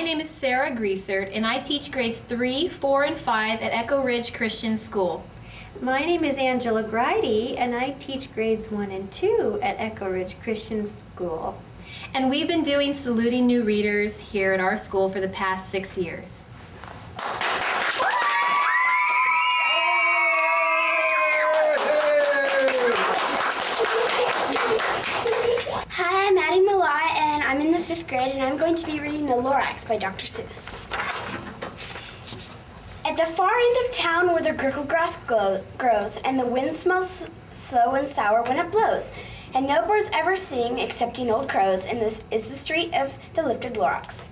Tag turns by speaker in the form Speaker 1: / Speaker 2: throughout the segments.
Speaker 1: My name is Sara Griesert, and I teach grades 3, 4, and 5 at Echo Ridge Christian School.
Speaker 2: My name is Gryte, and I teach grades 1 and 2 at Echo Ridge Christian School.
Speaker 1: And we've been doing Saluting New Readers here at our school for the past 6 years.
Speaker 3: Hi, I'm Addie Malai, and I'm in the 5th grade, and I'm going to be reading The Lorax by Dr. Seuss. At the far end of town where the grickle grass grows, and the wind smells slow and sour when it blows, and no birds ever sing excepting old crows, and this is the street of the lifted Lorax.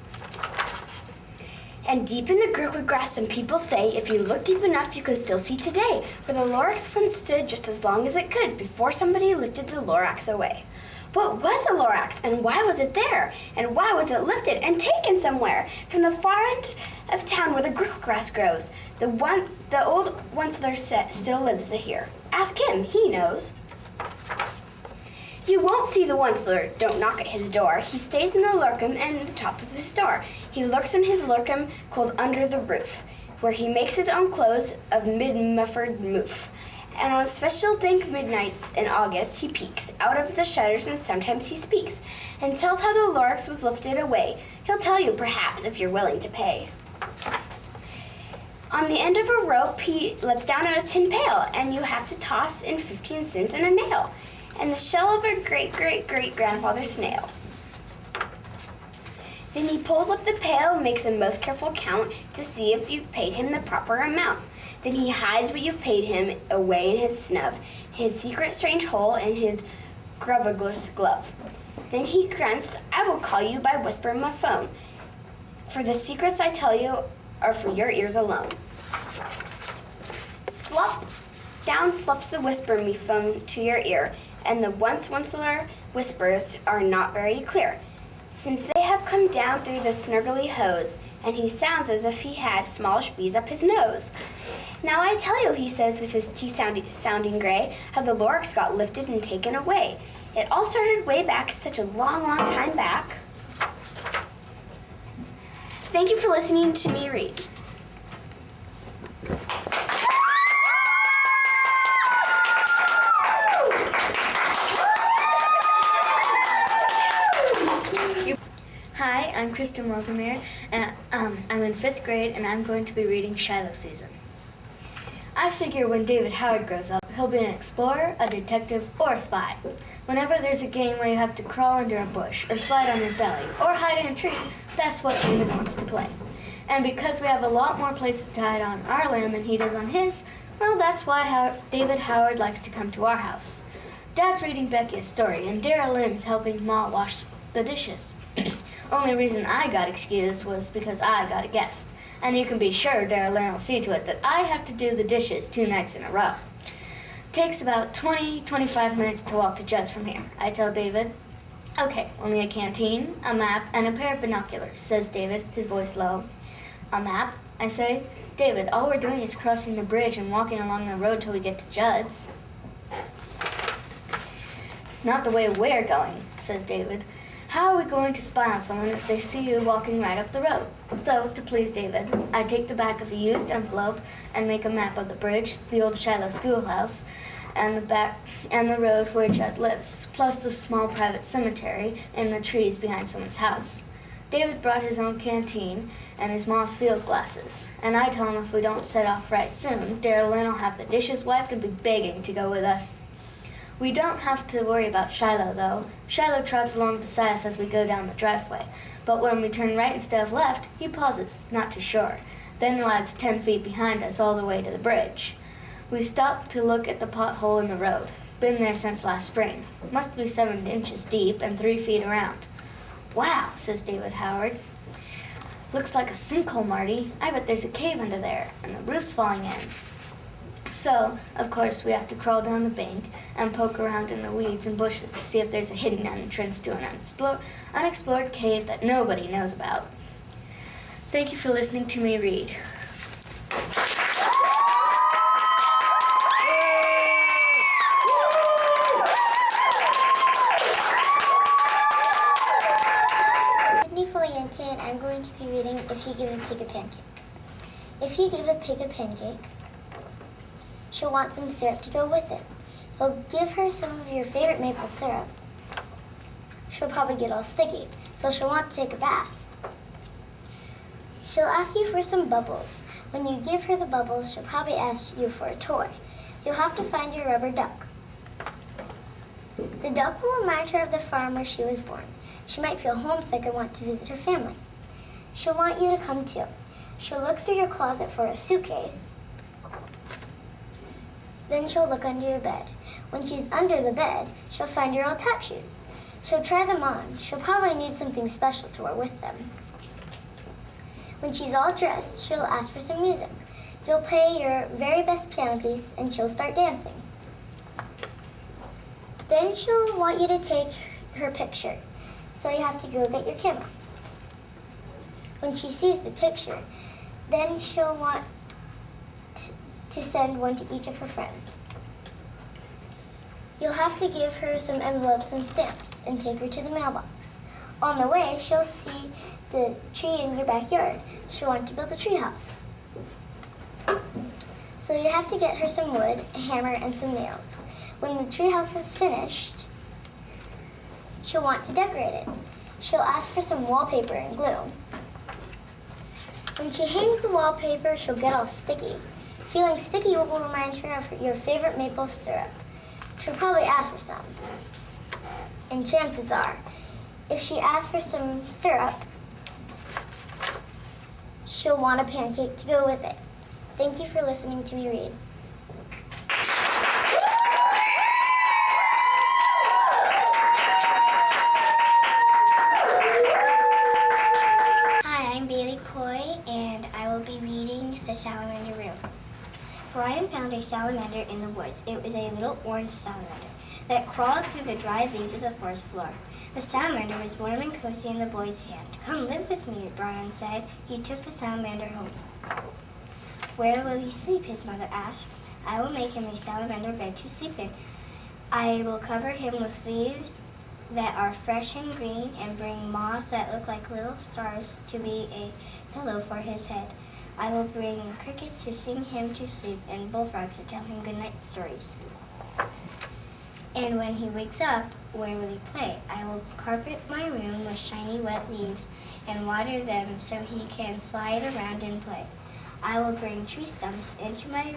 Speaker 3: And deep in the grickle grass, some people say, if you look deep enough, you can still see today, where the Lorax once stood just as long as it could before somebody lifted the Lorax away. What was a Lorax, and why was it there? And why was it lifted and taken somewhere? From the far end of town where the grickle grass grows, the old once-there still lives here. Ask him, he knows. You won't see the once-there, don't knock at his door. He stays in the lurkum and the top of his store. He lurks in his lurkum called Under the Roof, where he makes his own clothes of mid-muffled moof. And on special dank midnights in August, he peeks out of the shutters, and sometimes he speaks and tells how the Lorax was lifted away. He'll tell you, perhaps, if you're willing to pay. On the end of a rope, he lets down a tin pail, and you have to toss in 15 cents and a nail, and the shell of a great-great-great-grandfather snail. Then he pulls up the pail and makes a most careful count to see if you've paid him the proper amount. Then he hides what you've paid him away in his snub, his secret strange hole in his grubblegless glove. Then he grunts, I will call you by whisper in my phone, for the secrets I tell you are for your ears alone. Slop, down slops the whisper me phone to your ear, and the once-onceler whispers are not very clear, since they have come down through the snurgly hose, and he sounds as if he had smallish bees up his nose. Now I tell you, he says with his teeth sounding gray, how the Lorax got lifted and taken away. It all started way back, such a long, long time back. Thank you for listening to me read.
Speaker 4: Hi, I'm Kristen Wildermere, and I'm in 5th grade, and I'm going to be reading Shiloh Season. I figure when David Howard grows up, he'll be an explorer, a detective, or a spy. Whenever there's a game where you have to crawl under a bush, or slide on your belly, or hide in a tree, that's what David wants to play. And because we have a lot more places to hide on our land than he does on his, well, that's why David Howard likes to come to our house. Dad's reading Becky a story, and Dara Lynn's helping Ma wash the dishes. Only reason I got excused was because I got a guest. And you can be sure Dara Lynn will see to it that I have to do the dishes 2 nights in a row. Takes about 20-25 minutes to walk to Judd's from here. I tell David, okay, only a canteen, a map, and a pair of binoculars, says David, his voice low. A map? I say. David, all we're doing is crossing the bridge and walking along the road till we get to Judd's. Not the way we're going, says David. How are we going to spy on someone if they see you walking right up the road? So, to please David, I take the back of a used envelope and make a map of the bridge, the old Shiloh schoolhouse, and the road where Judd lives, plus the small private cemetery in the trees behind someone's house. David brought his own canteen and his mom's field glasses, and I tell him if we don't set off right soon, Dara Lynn will have the dishes wiped and be begging to go with us. We don't have to worry about Shiloh, though. Shiloh trots along beside us as we go down the driveway. But when we turn right instead of left, he pauses, not too sure, then lags 10 feet behind us all the way to the bridge. We stop to look at the pothole in the road. Been there since last spring. Must be 7 inches deep and 3 feet around. Wow, says David Howard. Looks like a sinkhole, Marty. I bet there's a cave under there, and the roof's falling in. So, of course, we have to crawl down the bank and poke around in the weeds and bushes to see if there's a hidden entrance to an unexplored cave that nobody knows about. Thank you for listening to me read.
Speaker 5: I'm going to be reading you give a pig a pancake? If you give a pig a pancake, she'll want some syrup to go with it. You'll give her some of your favorite maple syrup. She'll probably get all sticky, so she'll want to take a bath. She'll ask you for some bubbles. When you give her the bubbles, she'll probably ask you for a toy. You'll have to find your rubber duck. The duck will remind her of the farm where she was born. She might feel homesick and want to visit her family. She'll want you to come too. She'll look through your closet for a suitcase. Then she'll look under your bed. When she's under the bed, she'll find your old tap shoes. She'll try them on. She'll probably need something special to wear with them. When she's all dressed, she'll ask for some music. You'll play your very best piano piece and she'll start dancing. Then she'll want you to take her picture, so you have to go get your camera. When she sees the picture, then she'll want to send one to each of her friends. You'll have to give her some envelopes and stamps and take her to the mailbox. On the way, she'll see the tree in your backyard. She'll want to build a tree house. So you have to get her some wood, a hammer, and some nails. When the tree house is finished, she'll want to decorate it. She'll ask for some wallpaper and glue. When she hangs the wallpaper, she'll get all sticky. Feeling sticky will remind her of your favorite maple syrup. She'll probably ask for some. And chances are, if she asks for some syrup, she'll want a pancake to go with it. Thank you for listening to me read.
Speaker 6: Hi, I'm Bailey Coy, and I will be reading The Salamander Room. Brian found a salamander in the woods. It was a little orange salamander that crawled through the dry leaves of the forest floor. The salamander was warm and cozy in the boy's hand. "Come live with me," Brian said. He took the salamander home. "Where will he sleep?" his mother asked. "I will make him a salamander bed to sleep in. I will cover him with leaves that are fresh and green and bring moss that look like little stars to be a pillow for his head. I will bring crickets to sing him to sleep and bullfrogs to tell him goodnight stories. And when he wakes up, where will he play? I will carpet my room with shiny wet leaves and water them so he can slide around and play. I will bring tree stumps into my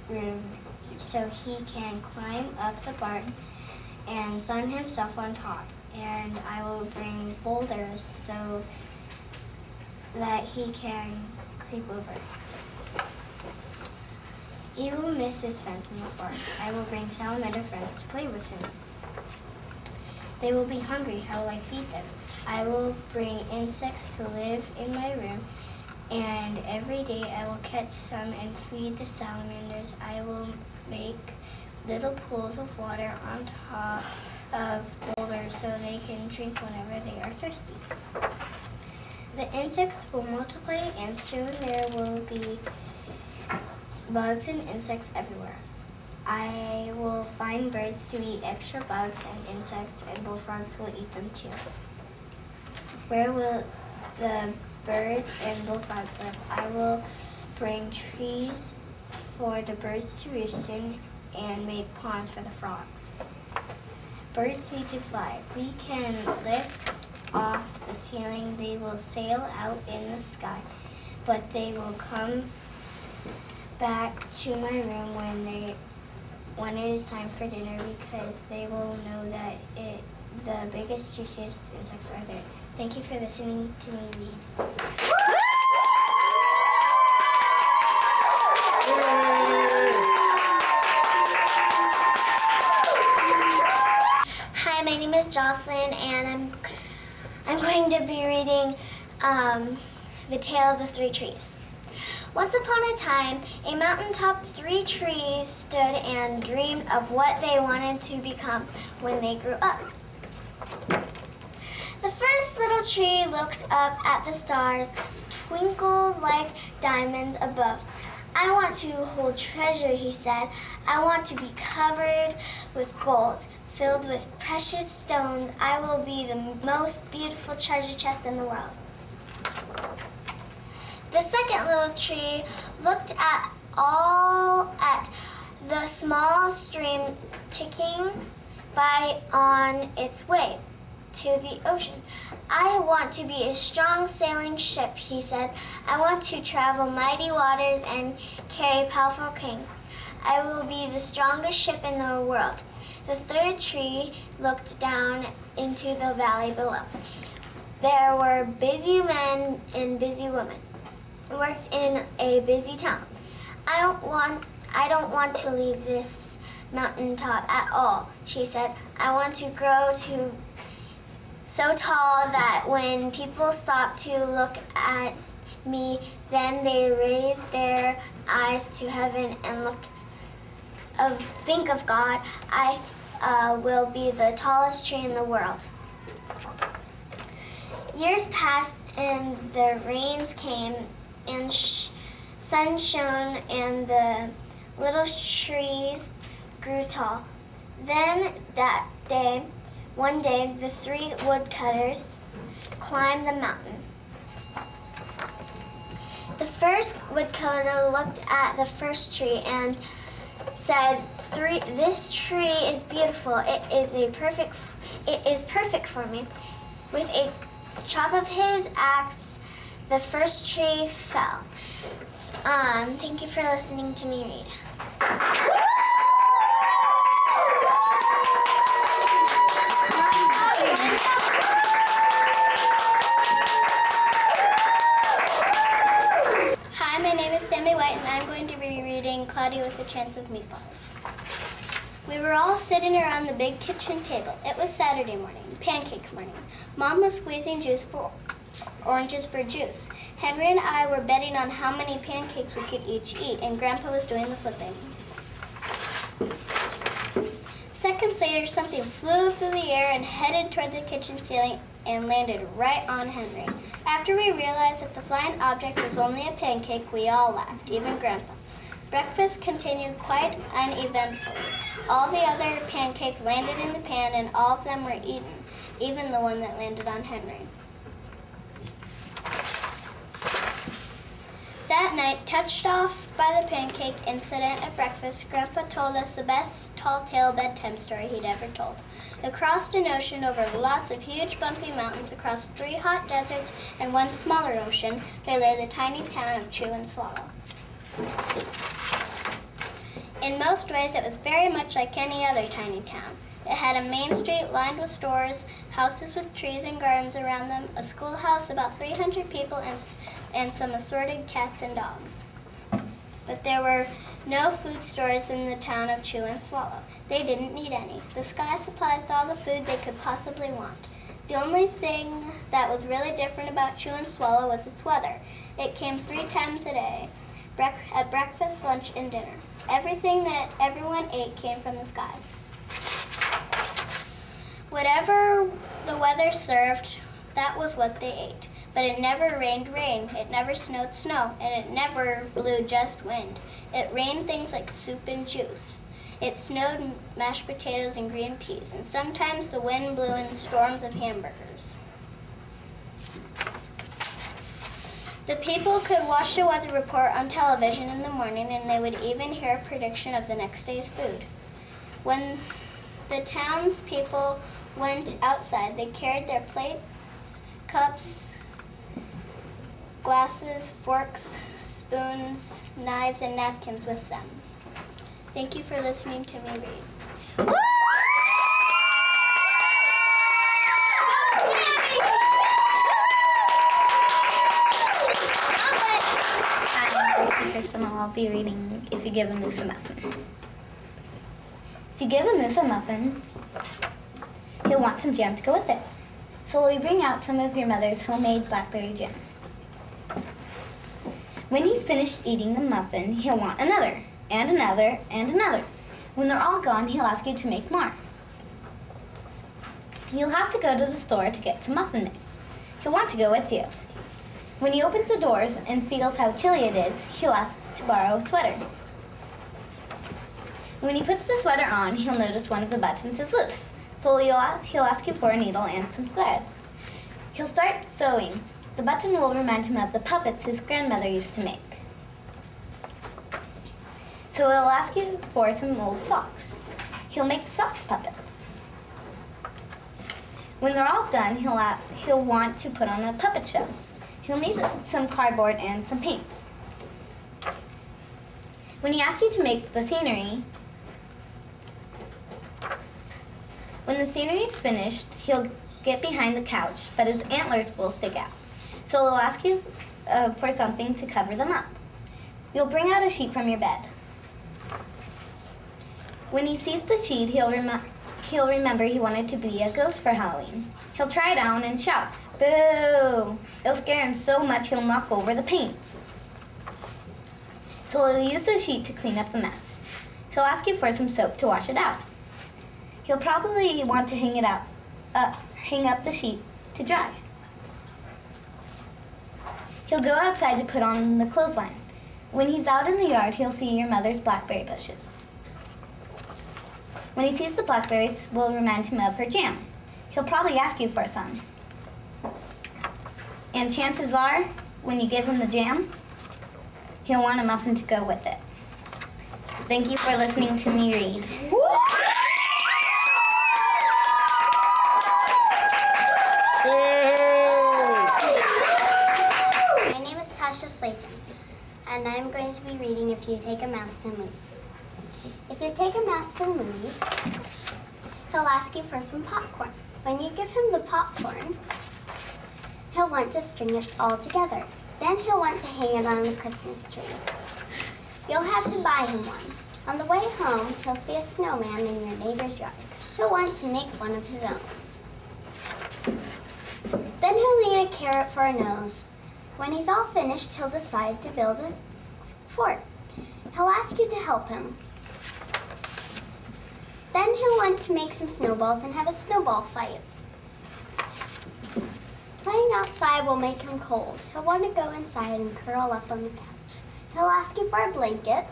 Speaker 6: room so he can climb up the bark and sun himself on top. And I will bring boulders so that he can creep over. He will miss his friends in the forest. I will bring salamander friends to play with him. They will be hungry. How will I feed them? I will bring insects to live in my room, and every day I will catch some and feed the salamanders. I will make little pools of water on top of boulders so they can drink whenever they are thirsty. The insects will multiply, and soon there will be bugs and insects everywhere. I will find birds to eat extra bugs and insects, and bullfrogs will eat them too. Where will the birds and bullfrogs live? I will bring trees for the birds to roost in and make ponds for the frogs. Birds need to fly. We can lift off the ceiling. They will sail out in the sky, but they will come back to my room when it is time for dinner, because they will know that the biggest, juiciest insects are there. Thank you for listening to me read.
Speaker 5: Hi, my name is Jocelyn, and I'm going to be reading The Tale of the Three Trees. Once upon a time, a mountaintop 3 trees stood and dreamed of what they wanted to become when they grew up. The first little tree looked up at the stars, twinkle like diamonds above. "I want to hold treasure," he said. "I want to be covered with gold, filled with precious stones. I will be the most beautiful treasure chest in the world." second little tree looked at the small stream ticking by on its way to the ocean. I want to be a strong sailing ship, he said. I want to travel mighty waters and carry powerful kings. I will be the strongest ship in the world. The third tree looked down into the valley below. There were busy men and busy women, worked in a busy town. I don't want to leave this mountaintop at all, she said. I want to grow to so tall that when people stop to look at me, then they raise their eyes to heaven and think of God. I will be the tallest tree in the world. Years passed and the rains came and sun shone and the little trees grew tall. Then one day, the 3 woodcutters climbed the mountain. The first woodcutter looked at the first tree and said, "This tree is beautiful. It is perfect for me." With a chop of his axe, the first tree fell. Thank you for listening to me read.
Speaker 6: Hi, my name is Sammy White, and I'm going to be reading Cloudy with a Chance of Meatballs. We were all sitting around the big kitchen table. It was Saturday morning, pancake morning. Mom was squeezing oranges for juice. Henry and I were betting on how many pancakes we could each eat, and Grandpa was doing the flipping. Seconds later, something flew through the air and headed toward the kitchen ceiling and landed right on Henry. After we realized that the flying object was only a pancake, we all laughed, even Grandpa. Breakfast continued quite uneventfully. All the other pancakes landed in the pan and all of them were eaten, even the one that landed on Henry. That night, touched off by the pancake incident at breakfast, Grandpa told us the best tall-tale bedtime story he'd ever told. Across an ocean, over lots of huge bumpy mountains, across 3 hot deserts and 1 smaller ocean, there lay the tiny town of Chew and Swallow. In most ways, it was very much like any other tiny town. It had a main street lined with stores, houses with trees and gardens around them, a schoolhouse, about 300 people, and some assorted cats and dogs. But there were no food stores in the town of Chew and Swallow. They didn't need any. The sky supplies all the food they could possibly want. The only thing that was really different about Chew and Swallow was its weather. It came 3 times a day, at breakfast, lunch, and dinner. Everything that everyone ate came from the sky. Whatever the weather served, that was what they ate. But it never rained rain, it never snowed snow, and it never blew just wind. It rained things like soup and juice. It snowed mashed potatoes and green peas, and sometimes the wind blew in storms of hamburgers. The people could watch the weather report on television in the morning, and they would even hear a prediction of the next day's food. When the townspeople went outside, they carried their plates, cups, glasses, forks, spoons, knives, and napkins with them. Thank you for listening to me read.
Speaker 4: And I'll be reading If You Give a Moose a Muffin. If you give a moose a muffin, he'll want some jam to go with it. So we bring out some of your mother's homemade blackberry jam. When he's finished eating the muffin, he'll want another, and another, and another. When they're all gone, he'll ask you to make more. You'll have to go to the store to get some muffin mix. He'll want to go with you. When he opens the doors and feels how chilly it is, he'll ask to borrow a sweater. When he puts the sweater on, he'll notice one of the buttons is loose. So he'll ask you for a needle and some thread. He'll start sewing. The button will remind him of the puppets his grandmother used to make. So he'll ask you for some old socks. He'll make sock puppets. When they're all done, he'll want to put on a puppet show. He'll need some cardboard and some paints. When he asks you to make the scenery, when the scenery is finished, he'll get behind the couch, but his antlers will stick out. So he'll ask you for something to cover them up. You'll bring out a sheet from your bed. When he sees the sheet, he'll remember he wanted to be a ghost for Halloween. He'll try it on and shout, "Boo!" It'll scare him so much he'll knock over the paints. So he'll use the sheet to clean up the mess. He'll ask you for some soap to wash it out. He'll probably want to hang up the sheet to dry. He'll go outside to put on the clothesline. When he's out in the yard, he'll see your mother's blackberry bushes. When he sees the blackberries, will remind him of her jam. He'll probably ask you for some. And chances are, when you give him the jam, he'll want a muffin to go with it. Thank you for listening to me read.
Speaker 5: My name is Tasha Slayton, and I'm going to be reading If You Take a Mouse to the Movies. If you take a mouse to the movies, he'll ask you for some popcorn. When you give him the popcorn, he'll want to string it all together. Then he'll want to hang it on the Christmas tree. You'll have to buy him one. On the way home, he'll see a snowman in your neighbor's yard. He'll want to make one of his own. Then he'll need a carrot for a nose. When he's all finished, he'll decide to build a fort. He'll ask you to help him. Then he'll want to make some snowballs and have a snowball fight. Playing outside will make him cold. He'll want to go inside and curl up on the couch. He'll ask you for a blanket.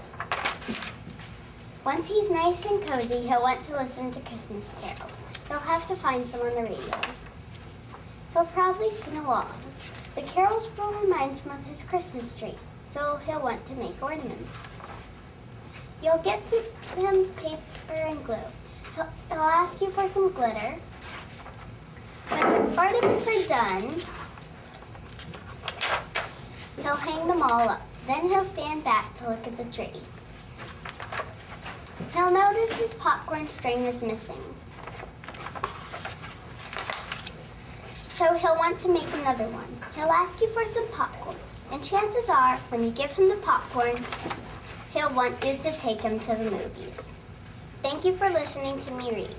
Speaker 5: Once he's nice and cozy, he'll want to listen to Christmas carols. He'll have to find some on the radio. He'll probably sing along. The carols will remind him of his Christmas tree, so he'll want to make ornaments. You'll get him paper and glue. He'll ask you for some glitter. When the ornaments are done, he'll hang them all up. Then he'll stand back to look at the tree. He'll notice his popcorn string is missing. So he'll want to make another one. He'll ask you for some popcorn. And chances are, when you give him the popcorn, he'll want you to take him to the movies. Thank you for listening to me read.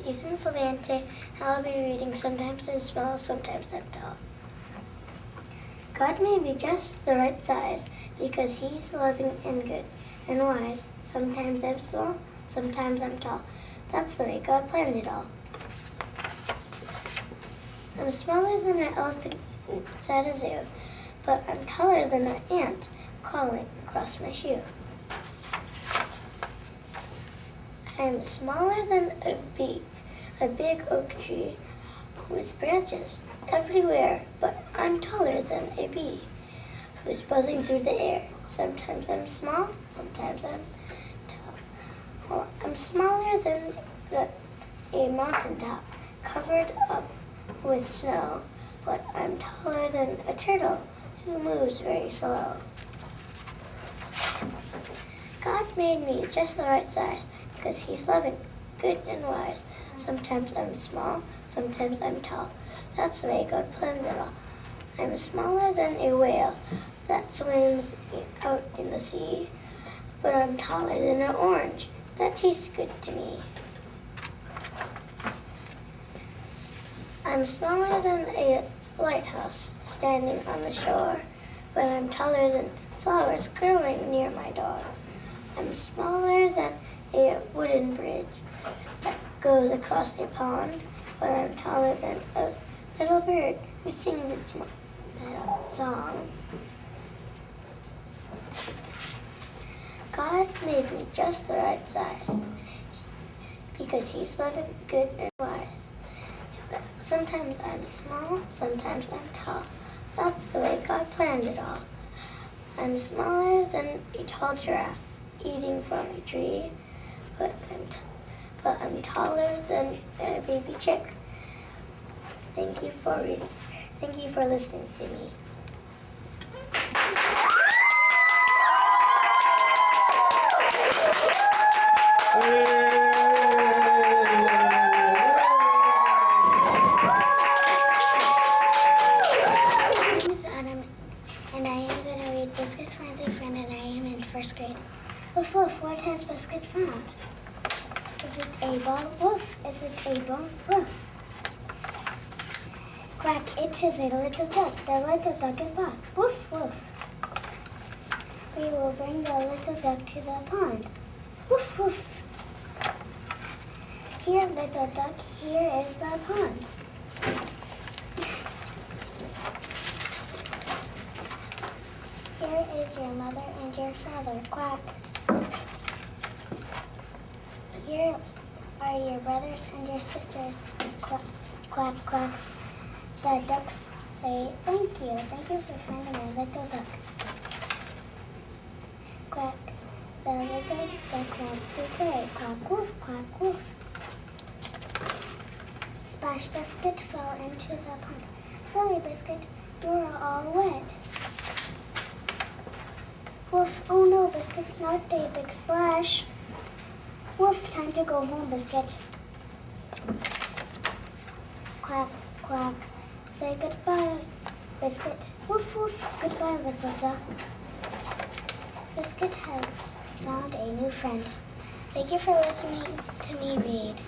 Speaker 6: Ethan Valente. I'll be reading Sometimes I'm Small, Sometimes I'm Tall. God made me just the right size because he's loving and good and wise. Sometimes I'm small, sometimes I'm tall. That's the way God planned it all. I'm smaller than an elephant inside a zoo, but I'm taller than an ant crawling across my shoe. I'm smaller than a big oak tree with branches everywhere, but I'm taller than a bee who's buzzing through the air. Sometimes I'm small, sometimes I'm tall. Well, I'm smaller than a mountaintop covered up with snow, but I'm taller than a turtle who moves very slow. God made me just the right size because he's loving, good, and wise. Sometimes I'm small, sometimes I'm tall. That's the way God planned it all. I'm smaller than a whale that swims out in the sea, but I'm taller than an orange that tastes good to me. I'm smaller than a lighthouse standing on the shore, but I'm taller than flowers growing near my door. I'm smaller than a wooden bridge that goes across a pond, but I'm taller than a little bird who sings its song.
Speaker 5: God made me just the right size because He's loving, good, and wise. Sometimes I'm small, sometimes I'm tall. That's the way God planned it all. I'm smaller than a tall giraffe eating from a tree, but I'm taller than a baby chick. Thank you for reading. Thank you for listening to me.
Speaker 6: My name is Anna, and I am going to read Biscuit Finds a Friend, and I am in 1st grade. Woof, woof, what has Biscuit found? Is it a ball? Woof. Is it a bone? Woof. Quack, it is a little duck. The little duck is lost. Woof, woof. We will bring the little duck to the pond. Woof, woof. Here, little duck, here is the pond. Here is your mother and your father. Quack. Here are your brothers and your sisters. Quack, quack, quack. The ducks say, thank you. Thank you for finding my little duck. Quack. The little duck wants to play. Quack, woof, quack, woof. Splash Biscuit fell into the pond. Silly Biscuit, you're all wet. Woof, oh no, Biscuit, not a big splash. Woof, time to go home, Biscuit. Quack, quack, say goodbye, Biscuit. Woof, woof, goodbye, little duck. Biscuit has found a new friend. Thank you for listening to me read.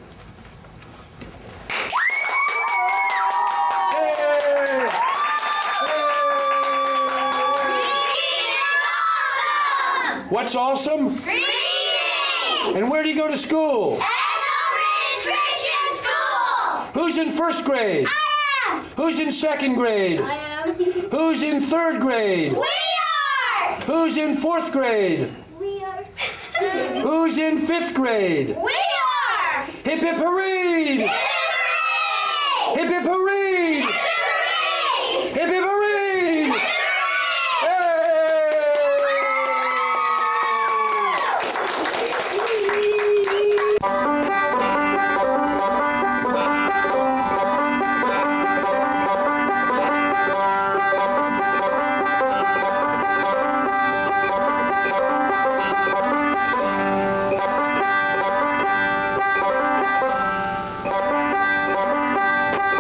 Speaker 7: What's awesome?
Speaker 1: Reading!
Speaker 7: And where do you go to school?
Speaker 1: Echo Ridge Christian School!
Speaker 7: Who's in 1st grade?
Speaker 1: I am!
Speaker 7: Who's in 2nd grade?
Speaker 1: I am!
Speaker 7: Who's in 3rd grade?
Speaker 1: We are!
Speaker 7: Who's in 4th grade?
Speaker 1: We are!
Speaker 7: Who's in 5th grade?
Speaker 1: We are!
Speaker 7: Hip hip hooray!